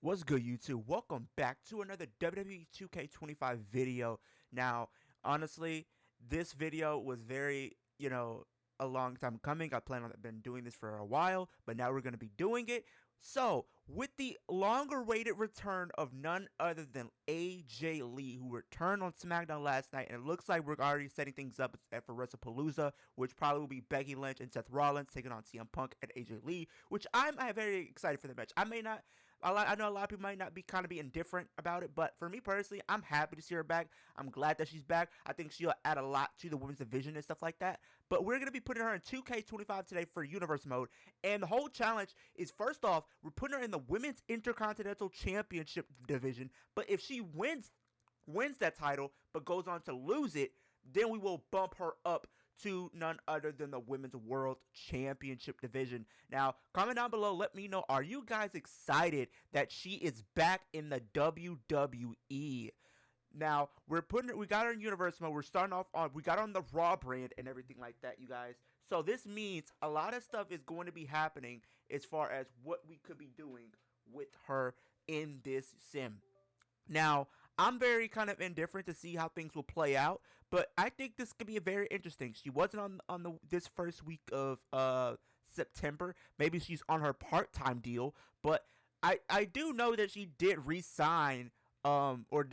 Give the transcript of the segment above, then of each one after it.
What's good, YouTube? Welcome back to another WWE 2K25 video. Now, honestly, this video was very, a long time coming. I plan on been doing this for a while, but now we're going to be doing it. So, with the longer-awaited return of none other than AJ Lee, who returned on SmackDown last night, and it looks like we're already setting things up for WrestlePalooza, which probably will be Becky Lynch and Seth Rollins taking on CM Punk and AJ Lee, which I'm very excited for the match. I know a lot of people might not be be indifferent about it, but for me personally, I'm happy to see her back. I'm glad that she's back. I think she'll add a lot to the women's division and stuff like that. But we're going to be putting her in 2K25 today for Universe Mode. And the whole challenge is, first off, we're putting her in the Women's Intercontinental Championship division. But if she wins that title, but goes on to lose it, then we will bump her up to none other than the Women's World Championship division. Now, comment down below, let me know, are you guys excited that she is back in the WWE? Now, we got her in Universe Mode. We're starting off we got her on the Raw brand and everything like that, you guys. So this means a lot of stuff is going to be happening as far as what we could be doing with her in this sim. Now, I'm very indifferent to see how things will play out, but I think this could be very interesting. She wasn't on this first week of September. Maybe she's on her part-time deal, but I do know that she did re-sign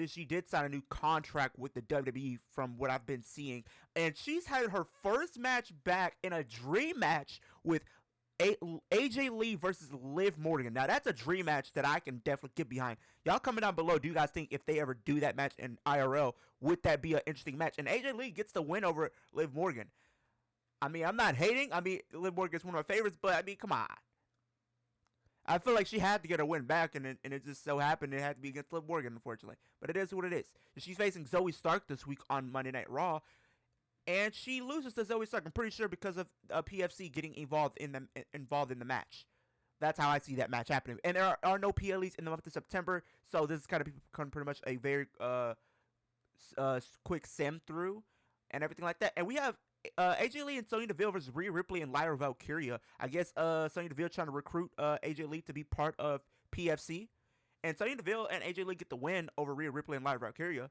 she did sign a new contract with the WWE from what I've been seeing, and she's had her first match back in a dream match with AJ Lee versus Liv Morgan. Now, that's a dream match that I can definitely get behind. Y'all comment down below, do you guys think if they ever do that match in IRL, would that be an interesting match? And AJ Lee gets the win over Liv Morgan. I mean, I'm not hating. I mean, Liv Morgan is one of my favorites, but I mean, come on. I feel like she had to get a win back, and it just so happened it had to be against Liv Morgan, unfortunately. But it is what it is. She's facing Zoe Stark this week on Monday Night Raw. And she loses to Zoe Stark, I'm pretty sure, because of PFC getting involved in the match. That's how I see that match happening. And there are no PLEs in the month of September, so this is become pretty much a very quick sim through and everything like that. And we have AJ Lee and Sonya Deville versus Rhea Ripley and Lyra Valkyria. I guess Sonya Deville trying to recruit AJ Lee to be part of PFC. And Sonya Deville and AJ Lee get the win over Rhea Ripley and Lyra Valkyria.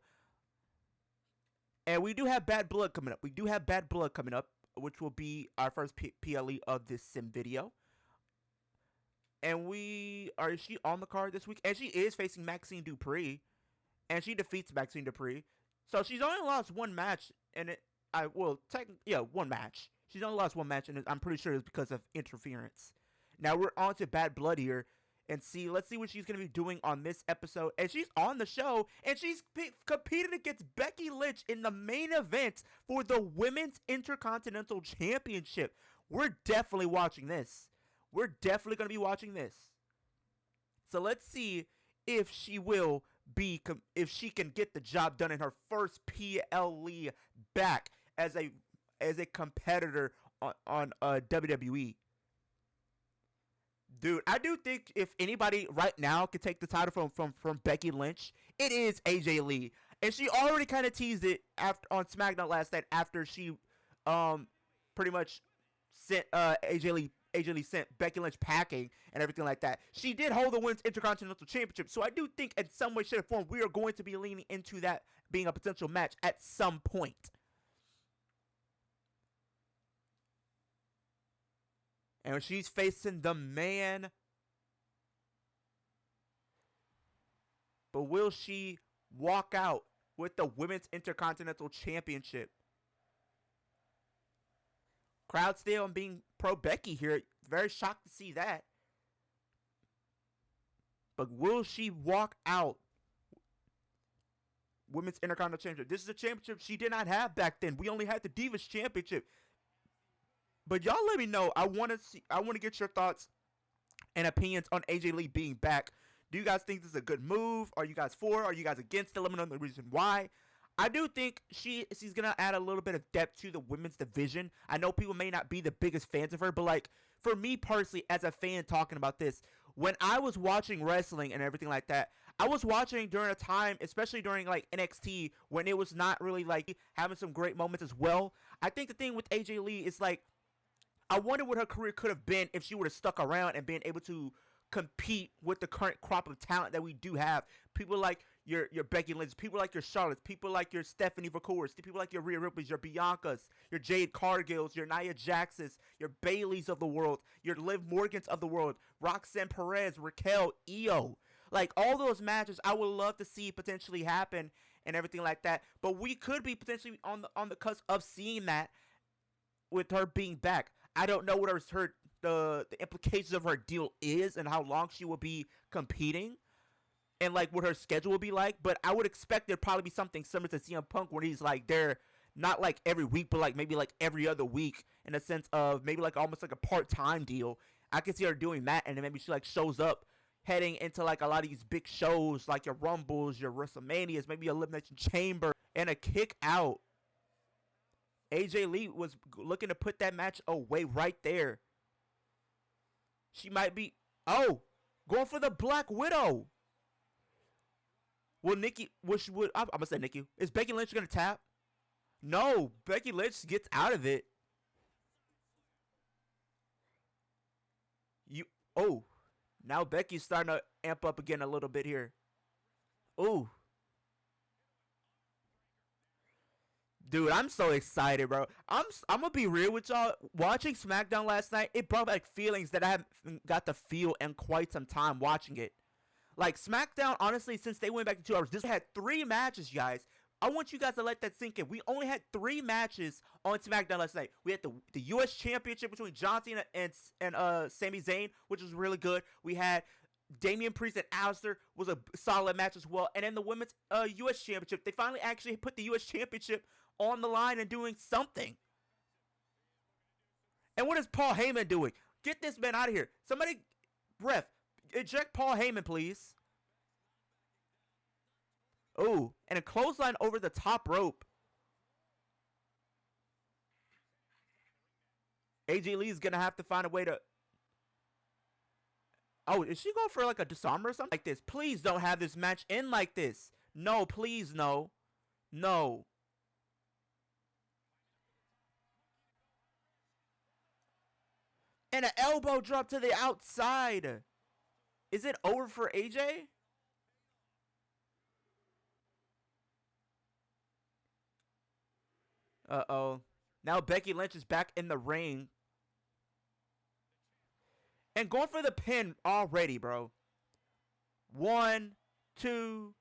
And we do have Bad Blood coming up. Which will be our first PLE of this sim video. And is she on the card this week? And she is facing Maxine Dupri. And she defeats Maxine Dupri. So she's only lost one match. One match. She's only lost one match, and I'm pretty sure it's because of interference. Now we're on to Bad Blood here. And let's see what she's going to be doing on this episode. And she's on the show, and she's competed against Becky Lynch in the main event for the Women's Intercontinental Championship. We're definitely watching this. We're definitely going to be watching this. So let's see if she if she can get the job done in her first PLE back as a competitor on WWE. Dude, I do think if anybody right now could take the title from Becky Lynch, it is AJ Lee. And she already kind of teased it on SmackDown last night after she pretty much sent AJ Lee sent Becky Lynch packing and everything like that. She did hold the Women's Intercontinental Championship, so I do think in some way, shape, or form, we are going to be leaning into that being a potential match at some point. And she's facing the man. But will she walk out with the Women's Intercontinental Championship? Crowd still being pro Becky here. Very shocked to see that. But will she walk out? Women's Intercontinental Championship. This is a championship she did not have back then. We only had the Divas Championship. But y'all let me know. I want to get your thoughts and opinions on AJ Lee being back. Do you guys think this is a good move? Are you guys for? Are you guys against it? Let me know the reason why. I do think she's going to add a little bit of depth to the women's division. I know people may not be the biggest fans of her, but like for me personally as a fan talking about this, when I was watching wrestling and everything like that, I was watching during a time, especially during like NXT, when it was not really like having some great moments as well. I think the thing with AJ Lee is like, I wonder what her career could have been if she would have stuck around and been able to compete with the current crop of talent that we do have. People like your Becky Lynch, people like your Charlottes, people like your Stephanie Vacours, people like your Rhea Ripley's, your Biancas, your Jade Cargills, your Nia Jaxes, your Baileys of the world, your Liv Morgans of the world, Roxanne Perez, Raquel, Io. Like, all those matches I would love to see potentially happen and everything like that. But we could be potentially on the cusp of seeing that with her being back. I don't know what the implications of her deal is and how long she will be competing and like what her schedule will be like, but I would expect there'd probably be something similar to CM Punk where he's like there not like every week, but like maybe like every other week, in a sense of maybe like almost like a part-time deal. I could see her doing that, and then maybe she like shows up heading into like a lot of these big shows like your Rumbles, your WrestleManias, maybe Elimination Chamber, and a kick out. AJ Lee was looking to put that match away right there. She might be, going for the Black Widow. I'm gonna say Nikki. Is Becky Lynch gonna tap? No, Becky Lynch gets out of it. Now Becky's starting to amp up again a little bit here. Ooh. Dude, I'm so excited, bro. I'm gonna be real with y'all. Watching SmackDown last night, it brought back feelings that I haven't got to feel in quite some time watching it. Like, SmackDown, honestly, since they went back to 2 hours, this had 3 matches, guys. I want you guys to let that sink in. We only had 3 matches on SmackDown last night. We had the U.S. Championship between John Cena and Sami Zayn, which was really good. We had Damian Priest and Aleister was a solid match as well. And then the Women's U.S. Championship. They finally actually put the U.S. Championship on the line and doing something. And what is Paul Heyman doing? Get this man out of here. Somebody, ref, eject Paul Heyman, please. Oh, and a clothesline over the top rope. AJ Lee is going to have to find a way to... Oh, is she going for like a disarmer or something like this? Please don't have this match end like this. No, please, no. No. And an elbow drop to the outside. Is it over for AJ? Uh-oh. Now Becky Lynch is back in the ring. And going for the pin already, bro. 1, 2.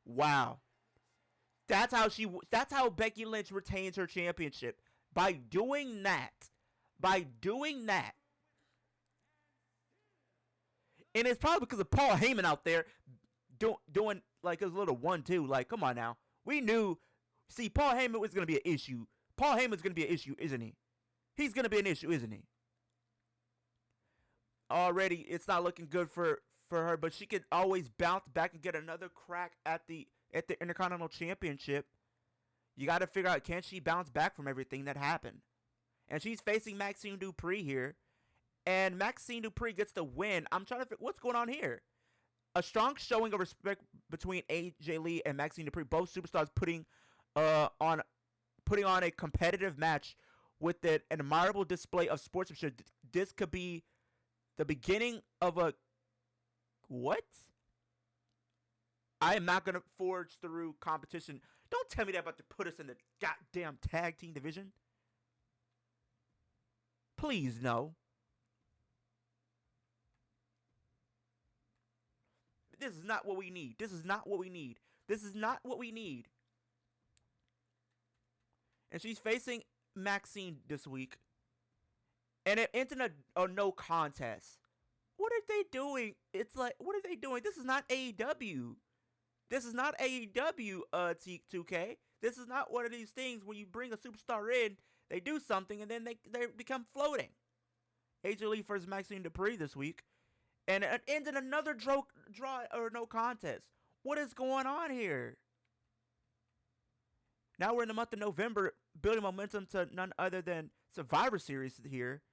Wow. That's how Becky Lynch retains her championship. By doing that. By doing that. And it's probably because of Paul Heyman out there doing like his little 1-2. Like, come on now. We knew. See, Paul Heyman was going to be an issue. Paul Heyman's going to be an issue, isn't he? He's going to be an issue, isn't he? Already, it's not looking good for her, but she could always bounce back and get another crack at the Intercontinental Championship. You got to figure out, can she bounce back from everything that happened? And she's facing Maxine Dupree here. And Maxine Dupree gets the win. I'm trying to figure what's going on here. A strong showing of respect between AJ Lee and Maxine Dupree. Both superstars putting on a competitive match with an admirable display of sportsmanship. This could be the beginning of a... What? I am not going to forge through competition. Don't tell me they're about to put us in the goddamn tag team division. Please, no. This is not what we need. This is not what we need. This is not what we need. And she's facing Maxine this week. And it ended a no contest. What are they doing? It's like, what are they doing? This is not AEW. This is not AEW, 2K. This is not one of these things where you bring a superstar in, they do something, and then they become floating. AJ Lee versus Maxine Dupree this week. And it ended another draw or no contest. What is going on here? Now we're in the month of November, building momentum to none other than Survivor Series here.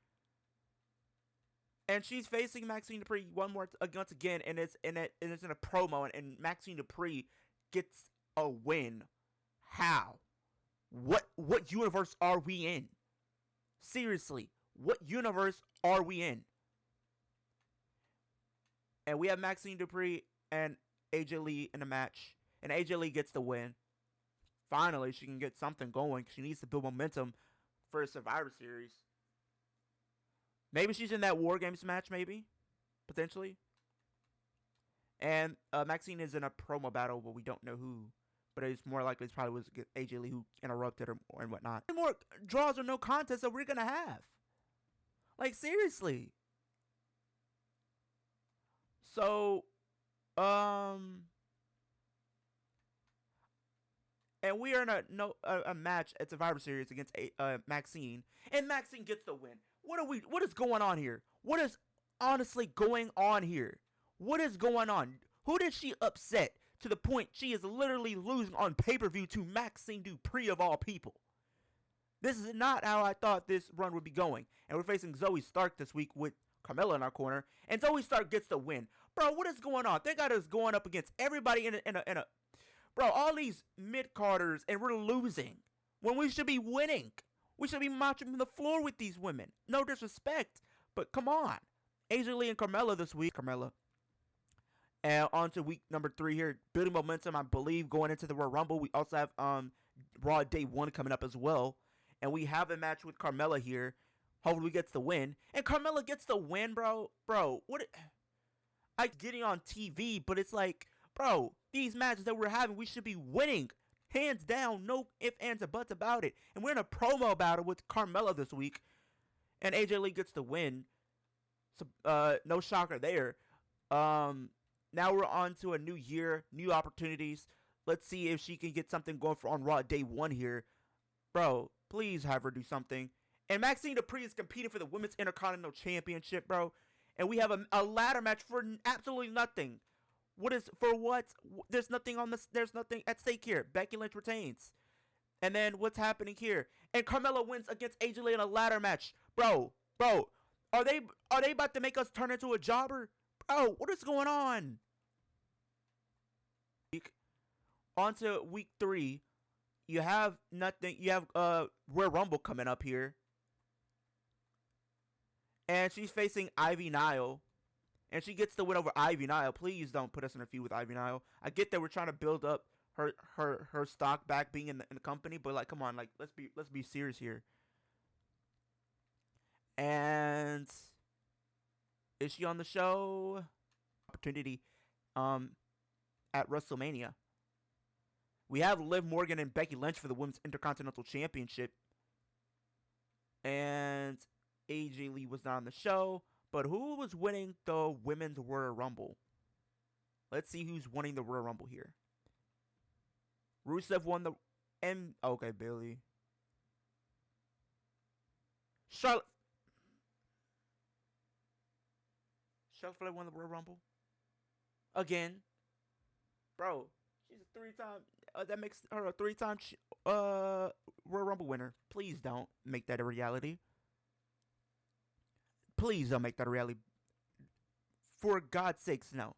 And she's facing Maxine Dupree once again, and it's in a promo, and Maxine Dupree gets a win. How? What universe are we in? Seriously, what universe are we in? And we have Maxine Dupree and AJ Lee in a match. And AJ Lee gets the win. Finally, she can get something going. She needs to build momentum for a Survivor Series. Maybe she's in that War Games match, maybe. Potentially. And Maxine is in a promo battle, but we don't know who. But it's more likely it probably was AJ Lee who interrupted her and whatnot. More draws or no contest that we're going to have. Like, seriously. So, and we are in a match at Survivor Series against Maxine, and Maxine gets the win. What is going on here? What is honestly going on here? What is going on? Who did she upset to the point she is literally losing on pay-per-view to Maxine Dupree of all people? This is not how I thought this run would be going. And we're facing Zoe Stark this week with Carmella in our corner, and Zoe Stark gets the win. Bro, what is going on? They got us going up against everybody in a bro, all these mid-carders, and we're losing when we should be winning. We should be marching the floor with these women. No disrespect, but come on. AJ Lee and Carmella this week. Carmella. And on to week number 3 here. Building momentum, I believe, going into the Royal Rumble. We also have Raw Day 1 coming up as well. And we have a match with Carmella here. Hopefully we get the win. And Carmella gets the win, bro. Bro, what? I getting on TV, but it's like, bro, these matches that we're having, we should be winning. Hands down, no ifs, ands, or buts about it. And we're in a promo battle with Carmella this week. And AJ Lee gets the win. So, no shocker there. Now we're on to a new year, new opportunities. Let's see if she can get something going on Raw Day 1 here. Bro, please have her do something. And Maxine Dupree is competing for the Women's Intercontinental Championship, bro. And we have a ladder match for absolutely nothing. What is, for what? There's nothing on this, there's nothing at stake here. Becky Lynch retains. And then what's happening here? And Carmella wins against AJ Lee in a ladder match. Bro, are they about to make us turn into a jobber? Bro, what is going on? On to week 3. You have nothing. You have Royal Rumble coming up here. And she's facing Ivy Nile. And she gets the win over Ivy Nile. Please don't put us in a feud with Ivy Nile. I get that we're trying to build up her stock back being in the company, but like, come on, like, let's be serious here. And is she on the show? Opportunity at WrestleMania. We have Liv Morgan and Becky Lynch for the Women's Intercontinental Championship. And AJ Lee was not on the show. But who was winning the Women's Royal Rumble? Let's see who's winning the Royal Rumble here. Rusev won the... Okay, Bayley. Charlotte Flair won the Royal Rumble? Again. Bro, she's a 3-time... that makes her a 3-time Royal Rumble winner. Please don't make that a reality. Please don't make that a reality. For God's sakes, no.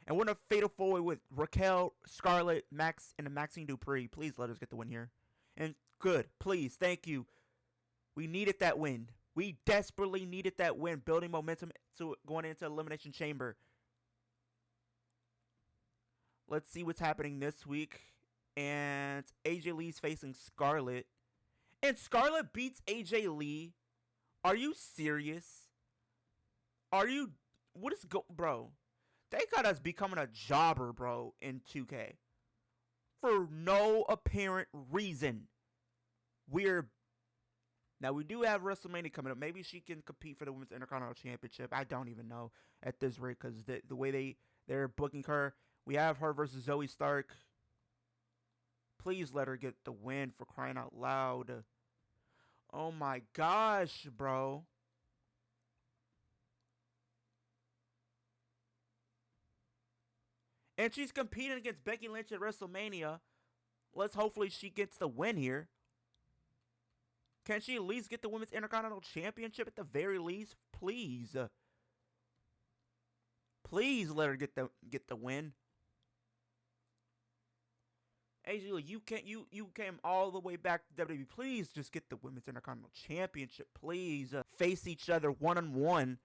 And we're in a fatal four-way with Raquel, Scarlett, Max, and Maxine Dupree. Please let us get the win here. And good. Please. Thank you. We needed that win. We desperately needed that win. Building momentum to going into Elimination Chamber. Let's see what's happening this week. And AJ Lee's facing Scarlett. And Scarlett beats AJ Lee. Are you serious? What is bro? They got us becoming a jobber, bro, in 2K. For no apparent reason. Now, we do have WrestleMania coming up. Maybe she can compete for the Women's Intercontinental Championship. I don't even know at this rate, because the way they're booking her. We have her versus Zoe Stark. Please let her get the win, for crying out loud. Oh my gosh, bro. And she's competing against Becky Lynch at WrestleMania. Let's hopefully she gets the win here. Can she at least get the Women's Intercontinental Championship at the very least? Please. Please let her get the win. AJ, you came all the way back to WWE. Please just get the Women's Intercontinental Championship. Please face each other one-on-one.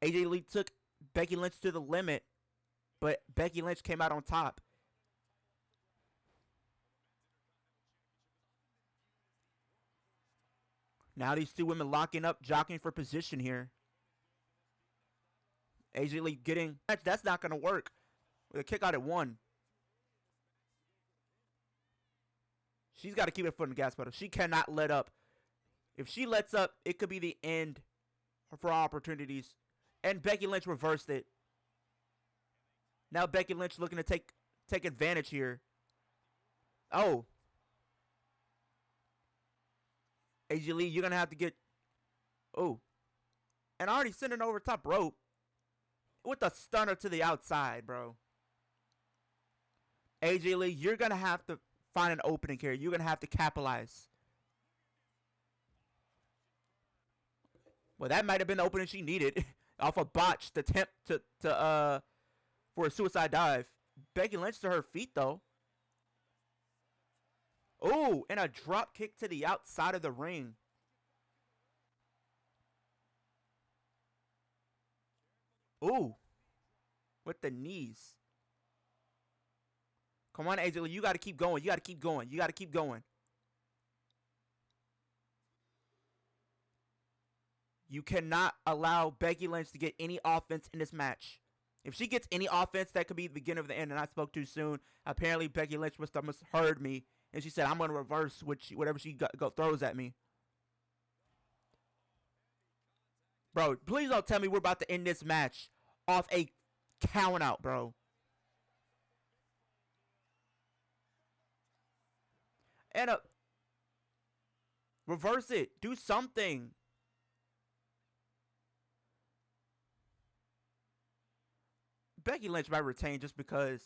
AJ Lee took Becky Lynch to the limit, but Becky Lynch came out on top. Now these two women locking up, jockeying for position here. AJ Lee getting... That's not going to work. With a kick out at 1. She's got to keep her foot on the gas pedal. She cannot let up. If she lets up, it could be the end for opportunities. And Becky Lynch reversed it. Now Becky Lynch looking to take advantage here. Oh. AJ Lee, you're going to have to get... Oh. And already sending over top rope. With a stunner to the outside, bro. AJ Lee, you're going to have to find an opening here. You're going to have to capitalize. Well, that might have been the opening she needed. Off a botched attempt for a suicide dive. Becky Lynch to her feet, though. Oh, and a drop kick to the outside of the ring. Ooh. With the knees. Come on, AJ Lee. You got to keep going. You got to keep going. You got to keep going. You cannot allow Becky Lynch to get any offense in this match. If she gets any offense, that could be the beginning of the end, and I spoke too soon. Apparently, Becky Lynch must have heard me, and she said, I'm going to reverse whatever she throws at me. Bro, please don't tell me we're about to end this match off a count out, bro. And reverse it. Do something. Becky Lynch might retain just because.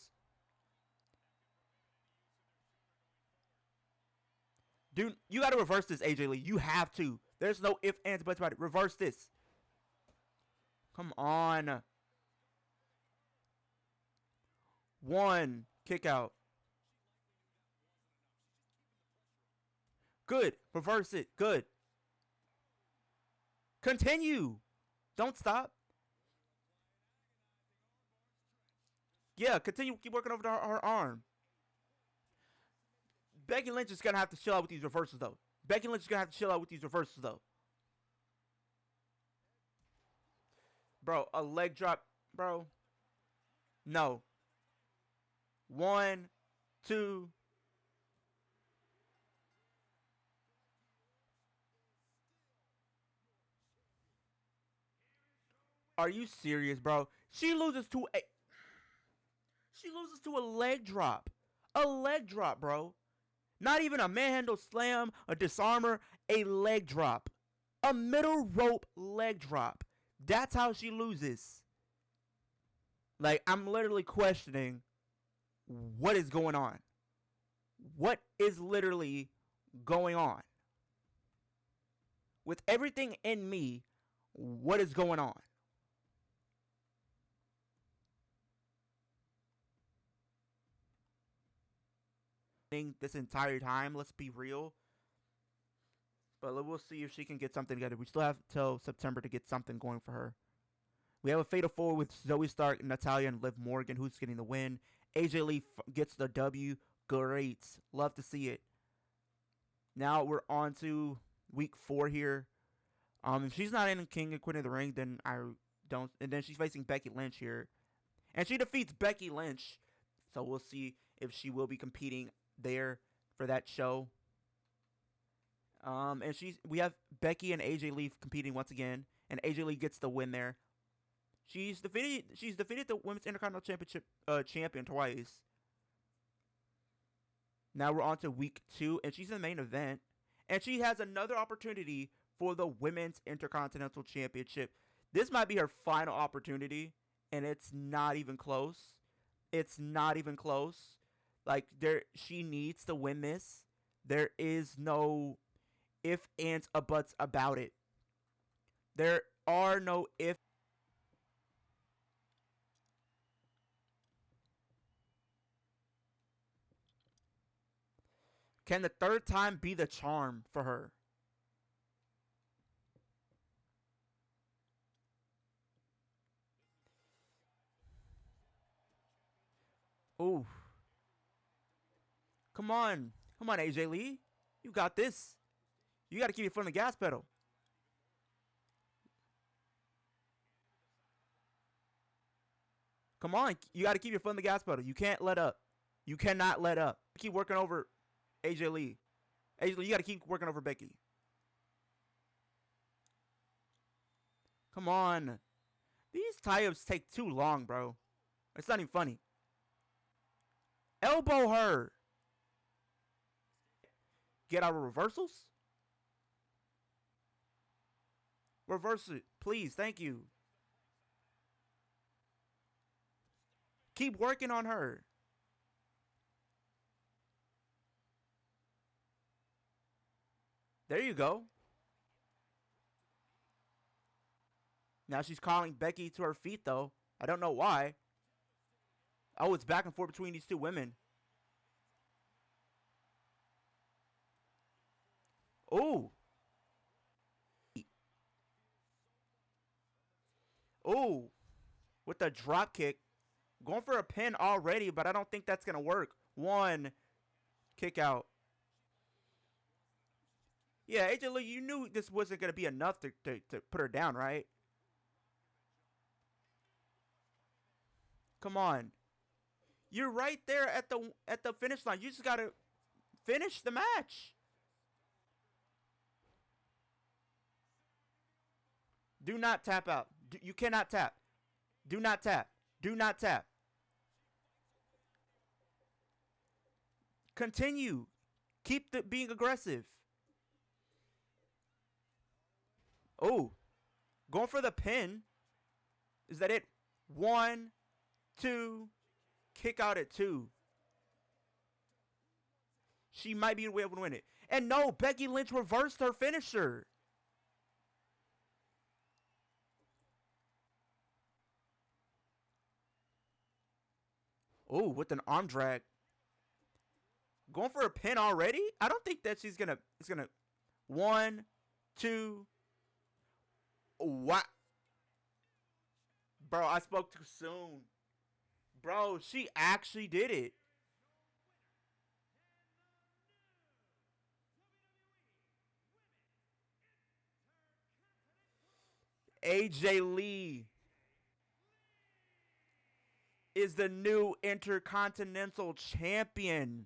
Dude, you got to reverse this, AJ Lee. You have to. There's no ifs, ands, buts about it. Reverse this. Come on. 1. Kick out. Good. Reverse it. Good. Continue. Don't stop. Yeah, continue. Keep working over her arm. Becky Lynch is going to have to chill out with these reversals, though. Becky Lynch is going to have to chill out with these reversals, though. Bro, a leg drop. Bro. No. 1, 2. Are you serious, bro? She loses to a leg drop. A leg drop, bro. Not even a manhandle slam, a disarmer, a leg drop. A middle rope leg drop. That's how she loses. Like, I'm literally questioning what is going on. What is literally going on? With everything in me, what is going on? This entire time, let's be real. But we'll see if she can get something together. We still have till September to get something going for her. We have a fatal four with Zoe Stark, Natalya, and Liv Morgan, who's getting the win. AJ Lee gets the W. Great. Love to see it. Now we're on to week 4 here. If she's not in King and Queen of the Ring, then I don't. And then she's facing Becky Lynch here. And she defeats Becky Lynch. So we'll see if she will be competing there for that show. And we have Becky and AJ Lee competing once again, and AJ Lee gets the win there. She's defeated the Women's Intercontinental Championship champion twice. Now we're on to week 2, and she's in the main event, and she has another opportunity for the Women's Intercontinental Championship. This might be her final opportunity, and it's not even close. It's not even close. Like, she needs to win this. There is no ifs, ands, or buts about it. There are no ifs. Can the third time be the charm for her? Ooh. Come on. Come on, AJ Lee. You got this. You got to keep your foot on the gas pedal. Come on. You got to keep your foot on the gas pedal. You can't let up. You cannot let up. Keep working over AJ Lee. AJ Lee, you got to keep working over Becky. Come on. These tie-ups take too long, bro. It's not even funny. Elbow her. Get out of reversals. Reverse it, please. Thank you. Keep working on her. There you go. Now she's calling Becky to her feet, though. I don't know why. Oh, it's back and forth between these two women. Oh. Oh. With the drop kick. Going for a pin already, but I don't think that's going to work. One. Kick out. Yeah, AJ Lee, you knew this wasn't going to be enough to put her down, right? Come on. You're right there at the finish line. You just got to finish the match. Do not tap out. You cannot tap. Do not tap. Do not tap. Continue. Keep being aggressive. Oh. Going for the pin. Is that it? 1, 2. Kick out at 2. She might be able to win it. And no, Becky Lynch reversed her finisher. Oh, with an arm drag. Going for a pin already? I don't think that she's gonna. It's gonna. 1, 2. What? Bro, I spoke too soon. Bro, she actually did it. AJ Lee is the new Intercontinental Champion.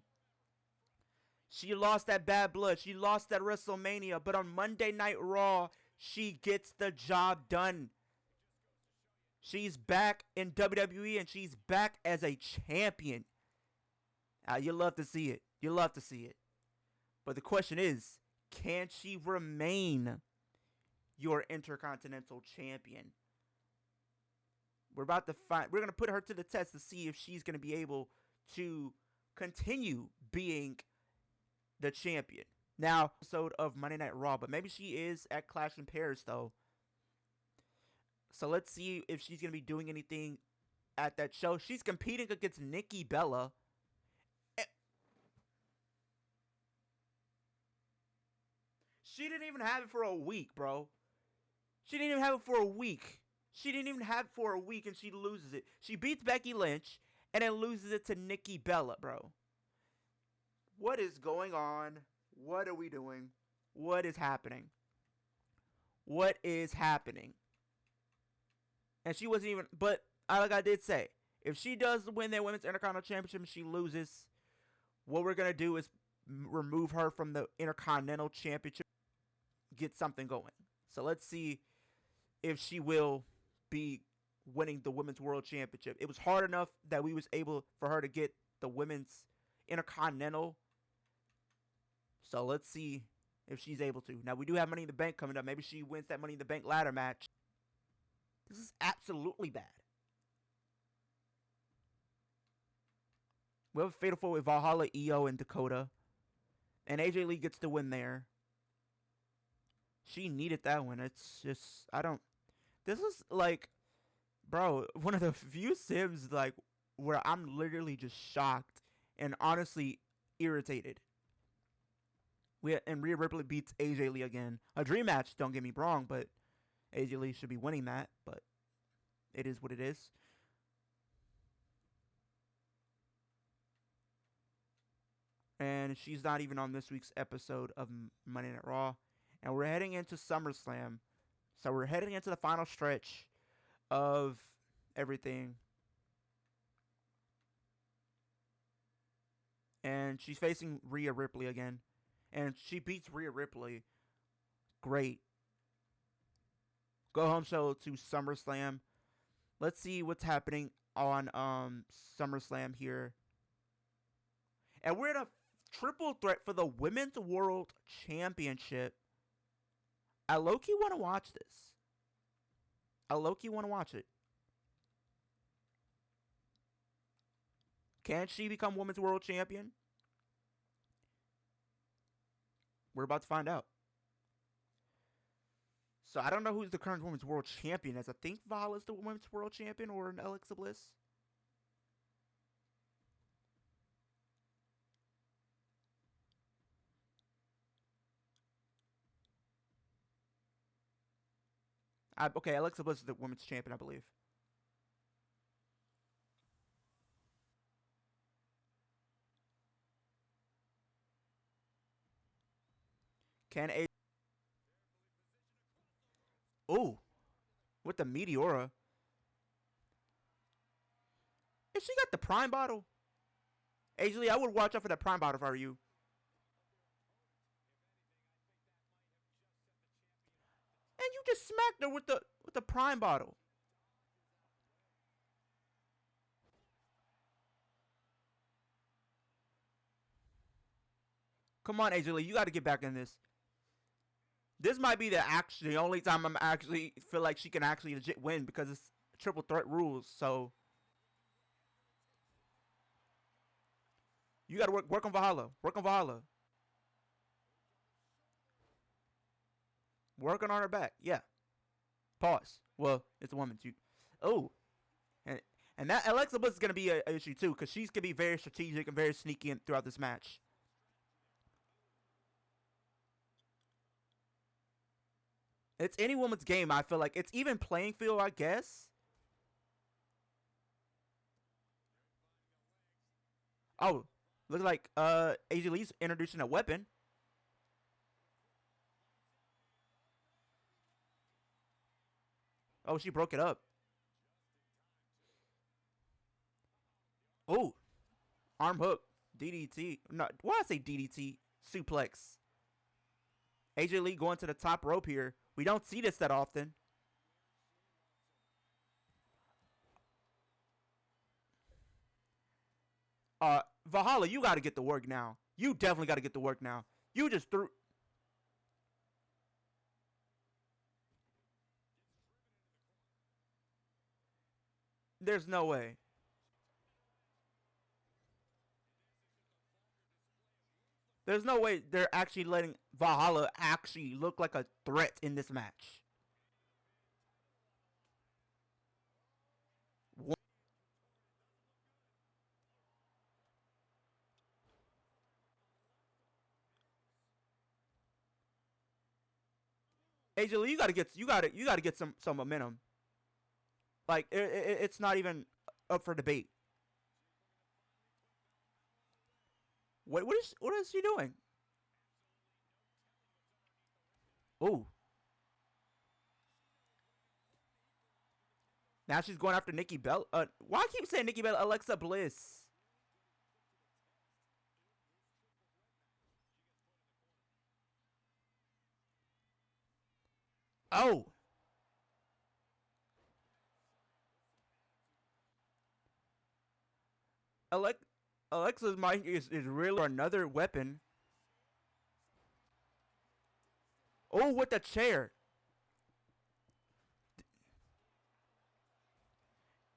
She lost at Bad Blood. She lost at WrestleMania. But on Monday Night Raw, she gets the job done. She's back in WWE, and she's back as a champion. You love to see it. You love to see it. But the question is, can she remain your Intercontinental Champion? We're about to find. We're going to put her to the test to see if she's going to be able to continue being the champion. Now, episode of Monday Night Raw, but maybe she is at Clash in Paris, though. So let's see if she's going to be doing anything at that show. She's competing against Nikki Bella. She didn't even have it for a week, bro. She didn't even have it for a week. She didn't even have it for a week, and she loses it. She beats Becky Lynch, and then loses it to Nikki Bella, bro. What is going on? What are we doing? What is happening? What is happening? And she wasn't even, but like I did say, if she does win that Women's Intercontinental Championship and she loses, what we're going to do is remove her from the Intercontinental Championship, get something going. So let's see if she will be winning the Women's World Championship. It was hard enough that we was able for her to get the Women's Intercontinental. So let's see if she's able to. Now, we do have Money in the Bank coming up. Maybe she wins that Money in the Bank ladder match. This is absolutely bad. We have a fatal four with Valhalla, Io, and Dakota. And AJ Lee gets the win there. She needed that one. It's just, I don't. This is like, bro, one of the few sims like where I'm literally just shocked and honestly irritated. And Rhea Ripley beats AJ Lee again. A dream match, don't get me wrong, but AJ Lee should be winning that, but it is what it is. and she's not even on this week's episode of Monday Night Raw. And we're heading into SummerSlam, so we're heading into the final stretch of everything. And she's facing Rhea Ripley again, and she beats Rhea Ripley. Great. Go home show to SummerSlam. Let's see what's happening on SummerSlam here. And we're in a triple threat for the Women's World Championship. I low-key want to watch this. I low-key want to watch it. Can she become Women's World Champion? We're about to find out. So I don't know who's the current Women's World Champion is. I think Valhalla is the Women's World Champion, or an Alexa Bliss. Okay, Alexa Bliss is the Women's Champion, I believe. Can a... Ooh. With the Meteora. If she got the Prime bottle. Actually, I would watch out for that Prime bottle if I were you. And you just smacked her with the Prime bottle. Come on, AJ Lee, you got to get back in this. This might be the only time I'm actually feel like she can actually legit win, because it's triple threat rules. So you got to work on Valhalla. Work on Valhalla. Working on her back. Yeah. Pause. Well, it's a woman too. Oh. And that Alexa Bliss is going to be an issue too, because she's going to be very strategic and very sneaky throughout this match. It's any woman's game, I feel like. It's even playing field, I guess. Oh, looks like AJ Lee's introducing a weapon. Oh, she broke it up. Oh, arm hook, DDT. No, why I say DDT? Suplex. AJ Lee going to the top rope here. We don't see this that often. Valhalla, you got to get to work now. You definitely got to get to work now. You just threw... There's no way. There's no way they're actually letting Valhalla actually look like a threat in this match. AJ Lee, you gotta get some momentum. Like it's not even up for debate. What is she doing? Oh. Now she's going after Nikki Bella. Why I keep saying Nikki Bella? Alexa Bliss. Oh. Alexa's mic is really another weapon. Oh, with the chair.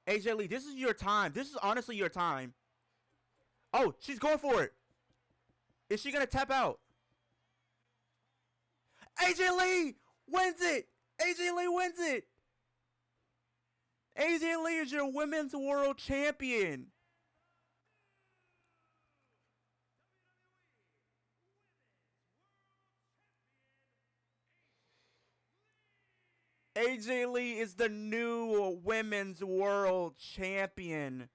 AJ Lee, this is your time. This is honestly your time. Oh, she's going for it. Is she going to tap out? AJ Lee wins it. AJ Lee wins it. AJ Lee is your Women's World Champion. AJ Lee is the new Women's World Champion.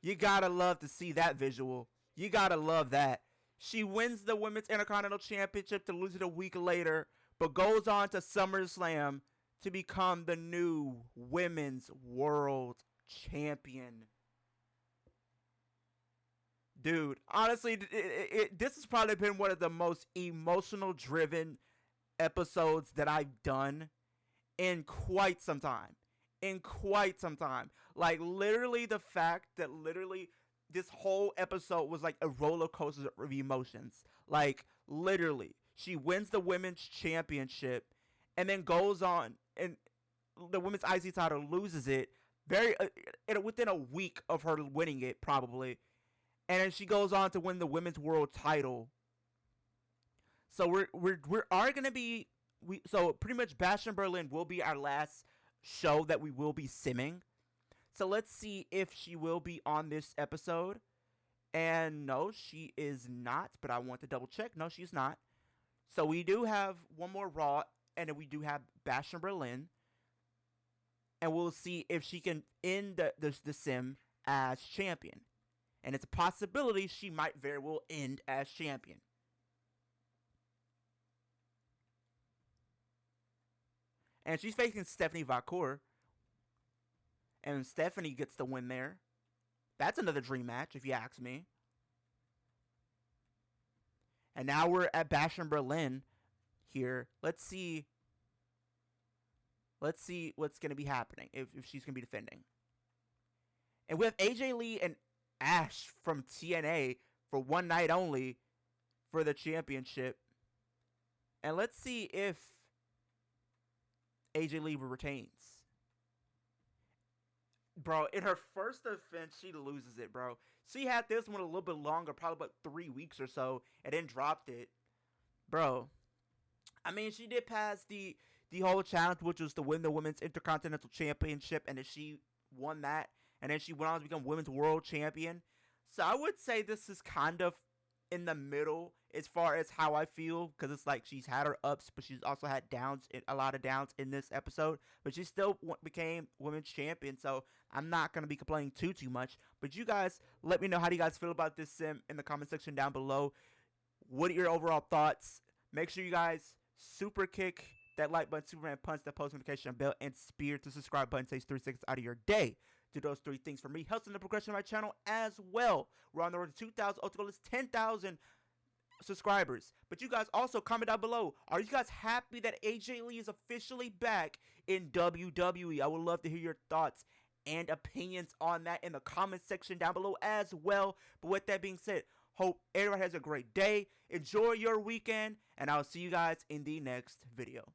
You gotta love to see that visual. You gotta love that. She wins the Women's Intercontinental Championship to lose it a week later, but goes on to SummerSlam to become the new Women's World Champion. Dude, honestly, this has probably been one of the most emotional driven episodes that I've done in quite some time. Like, literally, the fact that literally this whole episode was like a roller coaster of emotions. Like, literally, she wins the women's championship and then goes on and the women's IC title, loses it within a week of her winning it, probably. And then she goes on to win the women's world title. So we are gonna be so pretty much Bash in Berlin will be our last show that we will be simming. So let's see if she will be on this episode. And no, she is not, but I want to double check. No, she's not. So we do have one more Raw, and then we do have Bash in Berlin. And we'll see if she can end the sim as champion. And it's a possibility she might very well end as champion. And she's facing Stephanie Vacour. And Stephanie gets the win there. That's another dream match, if you ask me. And now we're at Bash in Berlin here. Let's see what's going to be happening if she's going to be defending. And we have AJ Lee and Ash from TNA for one night only for the championship. And let's see if AJ Lee retains. Bro, in her first defense, she loses it, bro. She had this one a little bit longer, probably about 3 weeks or so, and then dropped it. Bro, I mean, she did pass the whole challenge, which was to win the Women's Intercontinental Championship, and then she won that, and then she went on to become Women's World Champion. So I would say this is kind of in the middle as far as how I feel, because it's like she's had her ups, but she's also had downs, a lot of downs in this episode, but she still became Women's Champion, so I'm not going to be complaining too much. But you guys, let me know, how do you guys feel about this sim in the comment section down below. What are your overall thoughts? Make sure you guys super kick that like button, Superman punch, that post notification bell, and spear to subscribe button. Takes 3 seconds out of your day. Do those 3 things for me. Helps in the progression of my channel as well. We're on the road to 2,000. Ultimate goal is 10,000 subscribers. But you guys also comment down below. Are you guys happy that AJ Lee is officially back in WWE? I would love to hear your thoughts and opinions on that in the comment section down below as well. But with that being said, hope everyone has a great day. Enjoy your weekend, and I'll see you guys in the next video.